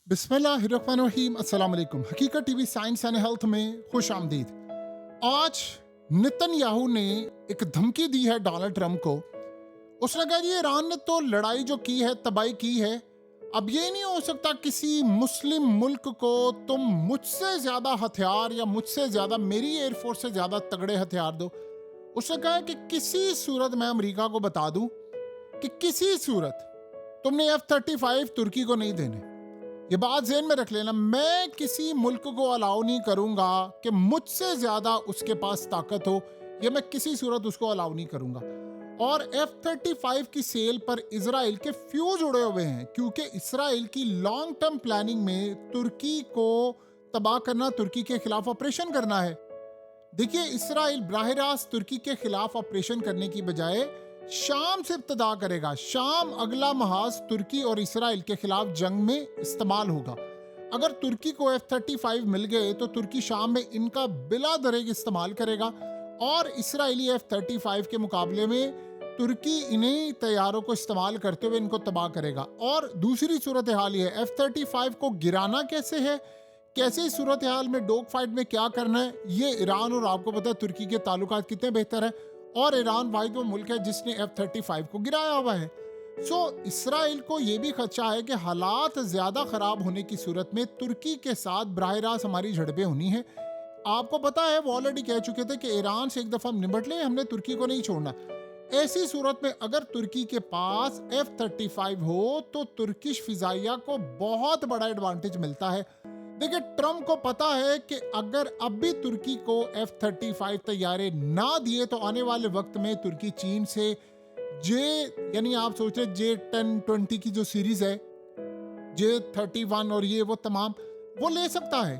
बिस्मिल्लाहिर्रहमानिर्रहीम। अस्सलाम वालेकुम। हकीकत टीवी साइंस एंड हेल्थ में खुश आमदीद। आज नेतन्याहू ने एक धमकी दी है डोनाल्ड ट्रंप को। उसने कहा जी ईरान ने तो लड़ाई जो की है, तबाही की है, अब ये नहीं हो सकता किसी मुस्लिम मुल्क को तुम मुझसे ज्यादा हथियार या मुझसे ज्यादा मेरी एयरफोर्स से ज्यादा तगड़े हथियार दो। उसने कहा कि किसी सूरत मैं अमेरिका को बता दूं कि किसी सूरत तुमने F-35 तुर्की को नहीं देने। ये बात ज़हन में रख लेना, मैं किसी मुल्क को अलाउ नहीं करूंगा कि मुझसे ज्यादा उसके पास ताकत हो, या मैं किसी सूरत उसको अलाउ नहीं करूंगा। और F-35 की सेल पर इजराइल के फ्यूज उड़े हुए हैं, क्योंकि इसराइल की लॉन्ग टर्म प्लानिंग में तुर्की को तबाह करना, तुर्की के खिलाफ ऑपरेशन करना है। देखिए, इसराइल बराह रास्त तुर्की के खिलाफ ऑपरेशन करने की बजाय शाम से इब्तदा करेगा। शाम अगला महाज तुर्की और इसराइल के खिलाफ जंग में इस्तेमाल होगा। अगर तुर्की को F-35 मिल गए तो तुर्की शाम में इनका बिला दरेग इस्तेमाल करेगा, और इसराइली F-35 के मुकाबले में तुर्की इन्हीं तैयारों को इस्तेमाल करते हुए इनको तबाह करेगा। और दूसरी सूरत हाल ये F-35 को गिराना कैसे है, कैसे इस सूरत हाल में डॉग फाइट में क्या करना है, ये ईरान और आपको पता है तुर्की के ताल्लुकात कितने बेहतर है, और ईरान वाहिद वो मुल्क है जिसने F-35 को गिराया हुआ है। इसराइल को ये भी खदशा है कि हालात ज्यादा खराब होने की सूरत में तुर्की के साथ बराह रास्त हमारी झड़पें होनी है। आपको पता है वो ऑलरेडी कह चुके थे कि ईरान से एक दफा निपट ले, हमने तुर्की को नहीं छोड़ना। ऐसी सूरत में अगर तुर्की के पास F-35 हो तो तुर्किश फिजाइया को बहुत बड़ा एडवांटेज मिलता है। देखिए, ट्रंप को पता है कि अगर अब भी तुर्की को F-35 तैयारे ना दिए तो आने वाले वक्त में तुर्की चीन से यानी आप सोच रहे J-10-20 की जो सीरीज है, J-31 और ये वो तमाम वो ले सकता है,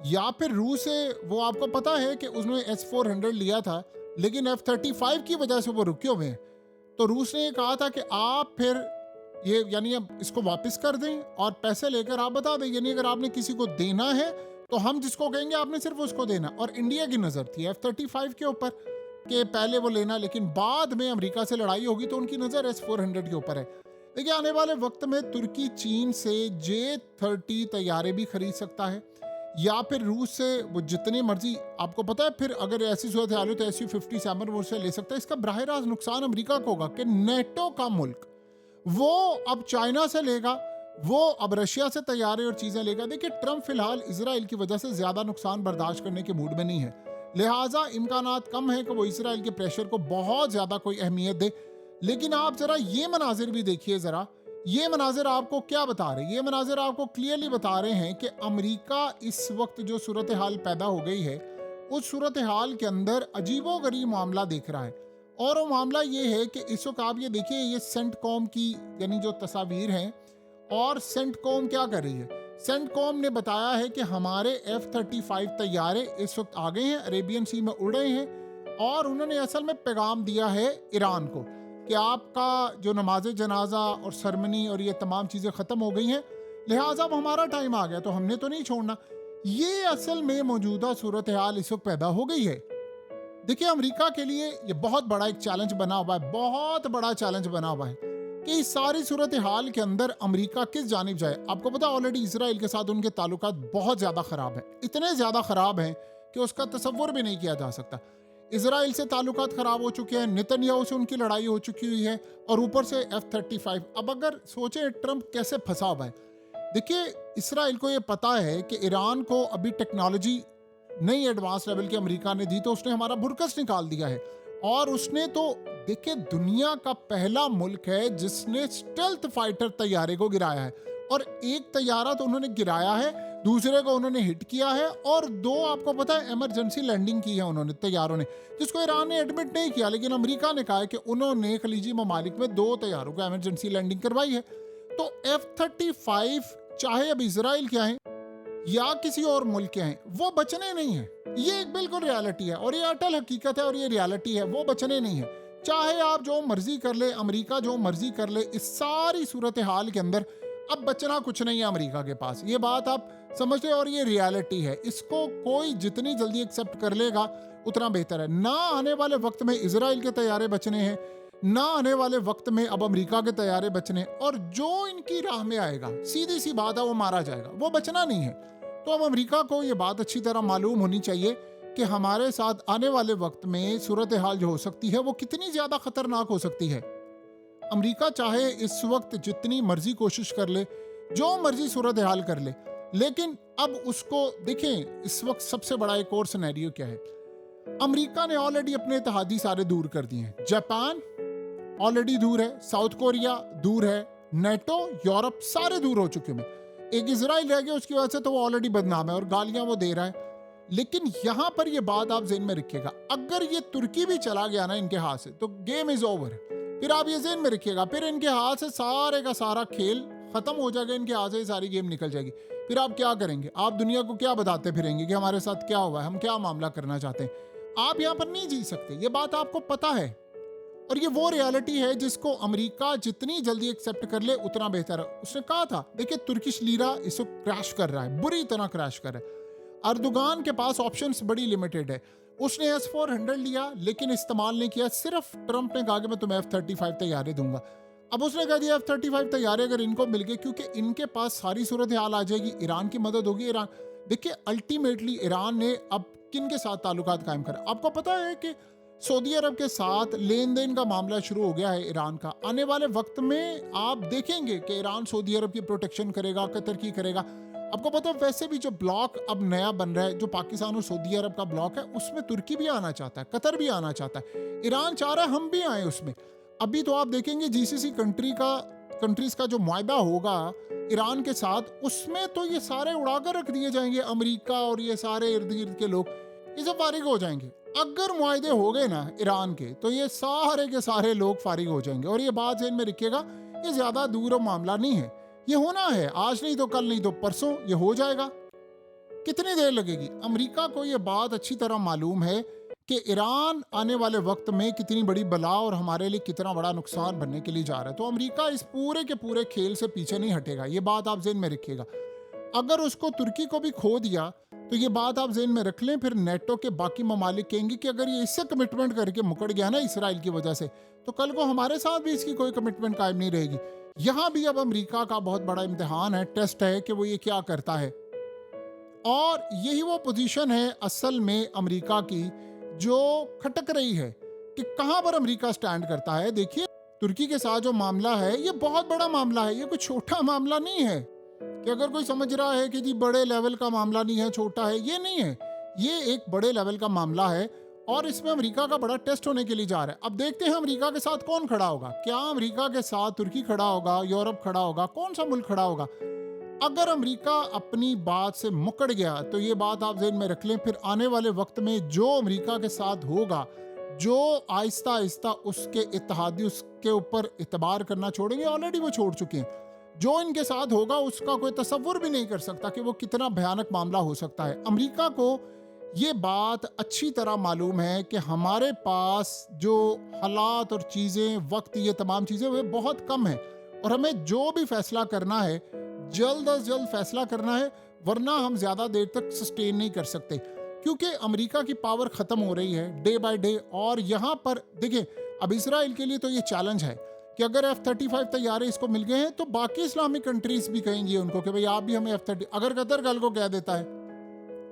या फिर रूस से वो आपको पता है कि उसने S-400 लिया था, लेकिन F-35 की वजह से वो रुके हुए हैं। तो रूस ने ये कहा था कि आप फिर ये यानी अब इसको वापस कर दें और पैसे लेकर आप बता दें, यानी अगर आपने किसी को देना है तो हम जिसको कहेंगे आपने सिर्फ उसको देना। और इंडिया की नज़र थी F-35 के ऊपर कि पहले वो लेना, लेकिन बाद में अमेरिका से लड़ाई होगी तो उनकी नज़र S-400 के ऊपर है। देखिए, आने वाले वक्त में तुर्की चीन से J-30 तैयारे भी खरीद सकता है, या फिर रूस से वो जितनी मर्जी, आपको पता है फिर अगर ऐसी सूरत हाल हो तो Su-57 वो से ले सकता है। इसका बराह रास्त नुकसान अमेरिका को होगा कि नेटो का मुल्क वो अब चाइना से लेगा, वो अब रशिया से तैयारी और चीजें लेगा। देखिए, ट्रंप फिलहाल इजराइल की वजह से ज्यादा नुकसान बर्दाश्त करने के मूड में नहीं है, लिहाजा इम्कानात कम है कि वो इजराइल के प्रेशर को बहुत ज्यादा कोई अहमियत दे। लेकिन आप जरा ये मनाजिर भी देखिए, जरा ये मनाजिर आपको क्या बता रहे हैं? ये मनाजिर आपको क्लियरली बता रहे हैं कि अमेरिका इस वक्त जो सूरत हाल पैदा हो गई है, उस सूरत हाल के अंदर अजीबो गरीब मामला देख रहा है। और वो मामला ये है कि इस वक्त आप ये देखिए, ये सेंटकॉम की यानी जो तस्वीर हैं, और सेंटकॉम क्या कर रही है, सेंटकॉम ने बताया है कि हमारे F-35 तैयारे इस वक्त आ गए हैं, अरेबियन सी में उड़ रहे हैं, और उन्होंने असल में पैगाम दिया है ईरान को कि आपका जो नमाज जनाजा और सरमनी और ये तमाम चीज़ें ख़त्म हो गई हैं, लिहाजा अब हमारा टाइम आ गया तो हमने तो नहीं छोड़ना। ये असल में मौजूदा सूरत हाल इस वक्त पैदा हो गई है। देखिए, अमेरिका के लिए ये बहुत बड़ा एक चैलेंज बना हुआ है, बहुत बड़ा चैलेंज बना हुआ है कि इस सारी सूरत हाल के अंदर अमेरिका किस जानिब जाए। आपको पता ऑलरेडी इसराइल के साथ उनके ताल्लुकात बहुत ज़्यादा ख़राब हैं, इतने ज़्यादा ख़राब हैं कि उसका तसव्वुर भी नहीं किया जा सकता। इसराइल से ताल्लुकात ख़राब हो चुके हैं, नेतन्याहू से उनकी लड़ाई हो चुकी हुई है, और ऊपर से F-35। अब अगर सोचें ट्रंप कैसे फंसा हुआ है। देखिए, इसराइल को ये पता है कि ईरान को अभी टेक्नोलॉजी नई एडवांस लेवल की अमेरिका ने दी तो उसने हमारा भुरकस निकाल दिया है। और उसने तो देखिए, दुनिया का पहला मुल्क है जिसने स्टेल्थ फाइटर तैयारे को गिराया है, और एक तैयारा तो उन्होंने गिराया है, दूसरे को उन्होंने हिट किया है, और दो आपको पता है इमरजेंसी लैंडिंग की है उन्होंने तैयारों ने, जिसको ईरान ने एडमिट नहीं किया, लेकिन अमेरिका ने कहा है कि उन्होंने खलीजी ममालिक में 2 तैयारों को इमरजेंसी लैंडिंग करवाई है। तो F-35 चाहे अब इसराइल के आए या किसी और मुल्क के हैं, वो बचने नहीं है। ये एक बिल्कुल रियलिटी है, और ये अटल हकीकत है, और ये रियलिटी है, वो बचने नहीं है। चाहे आप जो मर्जी कर ले, अमेरिका जो मर्जी कर ले, इस सारी सूरत हाल के अंदर अब बचना कुछ नहीं है अमेरिका के पास। ये बात आप समझते, और ये रियलिटी है। इसको कोई जितनी जल्दी एक्सेप्ट कर लेगा उतना बेहतर है। ना आने वाले वक्त में इसराइल के तैयारे बचने हैं, ना आने वाले वक्त में अब अमेरिका के तैयारे बचने, और जो इनकी राह में आएगा सीधी सी बात है वो मारा जाएगा, वो बचना नहीं है। तो अब अमेरिका को ये बात अच्छी तरह मालूम होनी चाहिए कि हमारे साथ आने वाले वक्त में सूरत हाल जो हो सकती है वो कितनी ज्यादा खतरनाक हो सकती है। अमेरिका चाहे इस वक्त जितनी मर्जी कोशिश कर ले, जो मर्जी सूरत हाल कर ले, लेकिन अब उसको देखें इस वक्त सबसे बड़ा एक और सिनेरियो क्या है। अमेरिका ने ऑलरेडी अपने इत्तेहादी सारे दूर कर दिए हैं। जापान ऑलरेडी दूर है, साउथ कोरिया दूर है, नेटो, यूरोप सारे दूर हो चुके हैं। एक इजराइल रह गया, उसकी वजह से तो वो ऑलरेडी बदनाम है और गालियां वो दे रहा है। लेकिन यहां पर ये बात आप ज़हन में रखिएगा, अगर ये तुर्की भी चला गया ना इनके हाथ से तो गेम इज ओवर। फिर आप ये ज़हन में रखिएगा, फिर इनके हाथ से सारे का सारा खेल खत्म हो जाएगा, इनके हाथ से सारी गेम निकल जाएगी। फिर आप क्या करेंगे? आप दुनिया को क्या बताते फिरेंगे कि हमारे साथ क्या हुआ है, हम क्या मामला करना चाहते हैं? आप यहां पर नहीं जी सकते, ये बात आपको पता है। और ये वो रियलिटी है जिसको अमेरिका जितनी जल्दी एक्सेप्ट कर ले उतना बेहतर है। उसने कहा था, देखिए तुर्किश लीरा इसको क्रैश कर रहा है, बुरी तरह क्रैश कर रहा है। अर्दोगान के पास ऑप्शंस बड़ी लिमिटेड है। उसने S-400 लिया लेकिन इस्तेमाल नहीं किया। सिर्फ ट्रंप ने कहा कि मैं तुम्हें F-35 तैयारे दूंगा। अब उसने कह दिया F-35 तैयारे अगर इनको मिल गए, क्योंकि इनके पास सारी सूरत हाल आ जाएगी, ईरान की मदद होगी। ईरान देखिए अल्टीमेटली ईरान ने अब किन के साथ ताल्लुकात कायम करा? आपको पता है कि सऊदी अरब के साथ लेन देन का मामला शुरू हो गया है ईरान का। आने वाले वक्त में आप देखेंगे कि ईरान सऊदी अरब की प्रोटेक्शन करेगा, कतर की करेगा। आपको पता है वैसे भी जो ब्लॉक अब नया बन रहा है, जो पाकिस्तान और सऊदी अरब का ब्लॉक है, उसमें तुर्की भी आना चाहता है, कतर भी आना चाहता है, ईरान चाह रहा है हम भी आए उसमें। अभी तो आप देखेंगे GCC कंट्रीज का जो मुआहदा होगा ईरान के साथ, उसमें तो ये सारे उड़ाकर रख दिए जाएंगे। अमेरिका और ये सारे इर्द गिर्द के लोग ये सब फारिग हो जाएंगे। अगर मुआहदे हो गए ना ईरान के, तो ये सारे के सारे लोग फारिग हो जाएंगे। और ये बात ज़हन में रखिएगा, ये ज्यादा दूर मामला नहीं है, ये होना है। आज नहीं तो कल, नहीं तो परसों ये हो जाएगा। कितनी देर लगेगी? अमेरिका को ये बात अच्छी तरह मालूम है कि ईरान आने वाले वक्त में कितनी बड़ी बला और हमारे लिए कितना बड़ा नुकसान बनने के लिए जा रहा है। तो अमेरिका इस पूरे के पूरे खेल से पीछे नहीं हटेगा, ये बात आप ज़हन में रखिएगा। अगर उसको तुर्की को भी खो दिया तो ये बात आप ज़हन में रख लें, फिर नेटो के बाकी ममालिक कहेंगे कि अगर ये इससे कमिटमेंट करके मुकर गया ना इसराइल की वजह से, तो कल को हमारे साथ भी इसकी कोई कमिटमेंट कायम नहीं रहेगी। यहां भी अब अमेरिका का बहुत बड़ा इम्तिहान है, टेस्ट है कि वो ये क्या करता है। और यही वो पोजीशन है असल में अमेरिका की जो खटक रही है कि कहां पर अमेरिका स्टैंड करता है। देखिए तुर्की के साथ जो मामला है ये बहुत बड़ा मामला है, ये कोई छोटा मामला नहीं है कि अगर कोई समझ रहा है कि जी बड़े लेवल का मामला नहीं है, छोटा है, ये नहीं है। ये एक बड़े लेवल का मामला है और इसमें अमेरिका का बड़ा टेस्ट होने के लिए जा रहा है। अब देखते हैं अमेरिका के साथ कौन खड़ा होगा। क्या अमेरिका के साथ तुर्की खड़ा होगा, यूरोप खड़ा होगा, कौन सा मुल्क खड़ा होगा? अगर अमेरिका अपनी बात से मुकर गया तो ये बात आप ज़हन में रख लें, फिर आने वाले वक्त में जो अमेरिका के साथ होगा, जो आहिस्ता आहिस्ता उसके इत्तेहादी उसके ऊपर इतबार करना छोड़ेंगे, ऑलरेडी वो छोड़ चुके हैं, जो इनके साथ होगा उसका कोई तसव्वुर भी नहीं कर सकता कि वो कितना भयानक मामला हो सकता है। अमेरिका को ये बात अच्छी तरह मालूम है कि हमारे पास जो हालात और चीज़ें, वक्त, ये तमाम चीज़ें वे बहुत कम है और हमें जो भी फैसला करना है जल्द अज जल्द फैसला करना है, वरना हम ज़्यादा देर तक सस्टेन नहीं कर सकते, क्योंकि अमेरिका की पावर ख़त्म हो रही है डे बाय डे। और यहाँ पर देखिए अब इसराइल के लिए तो ये चैलेंज है कि अगर F-35 तैयारे इसको मिल गए हैं तो बाकी इस्लामिक कंट्रीज भी कहेंगे उनको कि भाई आप भी हमें F-30, अगर कतर कल को कह देता है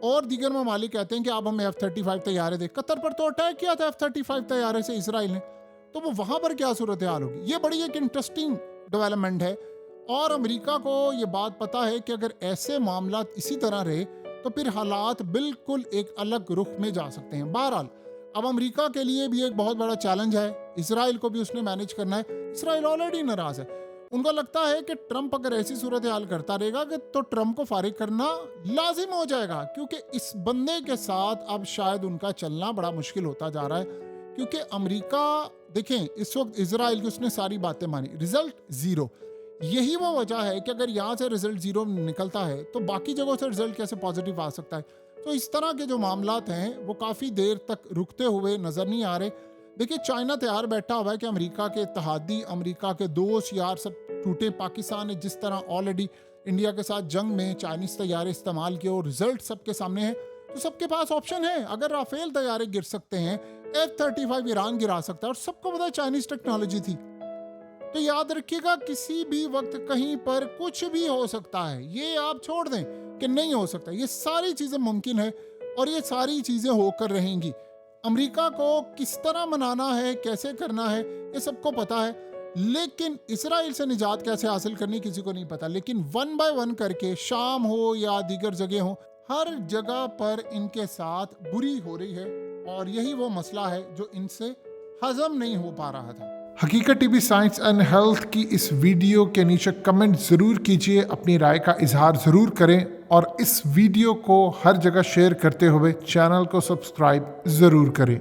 और दीगर ममालिक कहते हैं कि आप हमें F-35 तैयारे दे। कतर पर तो अटैक किया था F-35 तैयारे से इसराइल ने, तो वो वहां पर क्या सूरत हाल होगी? ये बड़ी एक इंटरेस्टिंग डेवलपमेंट है और अमेरिका को ये बात पता है कि अगर ऐसे मामला इसी तरह रहे तो फिर हालात बिल्कुल एक अलग रुख में जा सकते हैं। बहरहाल अब अमेरिका के लिए भी एक बहुत बड़ा चैलेंज है, इसराइल को भी उसने मैनेज करना है। इसराइल ऑलरेडी नाराज है, उनको लगता है कि ट्रंप अगर ऐसी सूरत हाल करता रहेगा कि तो ट्रंप को फारिग करना लाजिम हो जाएगा, क्योंकि इस बंदे के साथ अब शायद उनका चलना बड़ा मुश्किल होता जा रहा है। क्योंकि अमेरिका देखें इस वक्त इसराइल की उसने सारी बातें मानी, रिजल्ट जीरो। यही वो वजह है कि अगर यहाँ से रिजल्ट जीरो निकलता है तो बाकी जगहों से रिजल्ट कैसे पॉजिटिव आ सकता है। तो इस तरह के जो मामलात हैं वो काफ़ी देर तक रुकते हुए नज़र नहीं आ रहे। देखिए चाइना तैयार बैठा हुआ है कि अमेरिका के इत्तेहादी, अमेरिका के दोस्त यार सब टूटे। पाकिस्तान ने जिस तरह ऑलरेडी इंडिया के साथ जंग में चाइनीज़ तैयारे इस्तेमाल किए और रिजल्ट सबके सामने है, तो तो सबके पास ऑप्शन है। अगर राफेल तैयारे गिर सकते हैं, F-35 ईरान गिरा सकता है, और सबको पता है चाइनीज टेक्नोलॉजी थी। तो याद रखिएगा, किसी भी वक्त कहीं पर कुछ भी हो सकता है। ये आप छोड़ दें कि नहीं हो सकता, ये सारी चीजें मुमकिन है और ये सारी चीजें होकर रहेंगी। अमेरिका को किस तरह मनाना है, कैसे करना है, ये सबको पता है, लेकिन इसराइल से निजात कैसे हासिल करनी किसी को नहीं पता। लेकिन वन बाय वन करके, शाम हो या दीगर जगह हो, हर जगह पर इनके साथ बुरी हो रही है, और यही वो मसला है जो इनसे हजम नहीं हो पा रहा था। हकीकत टीवी साइंस एंड हेल्थ की इस वीडियो के नीचे कमेंट ज़रूर कीजिए, अपनी राय का इजहार ज़रूर करें, और इस वीडियो को हर जगह शेयर करते हुए चैनल को सब्सक्राइब ज़रूर करें।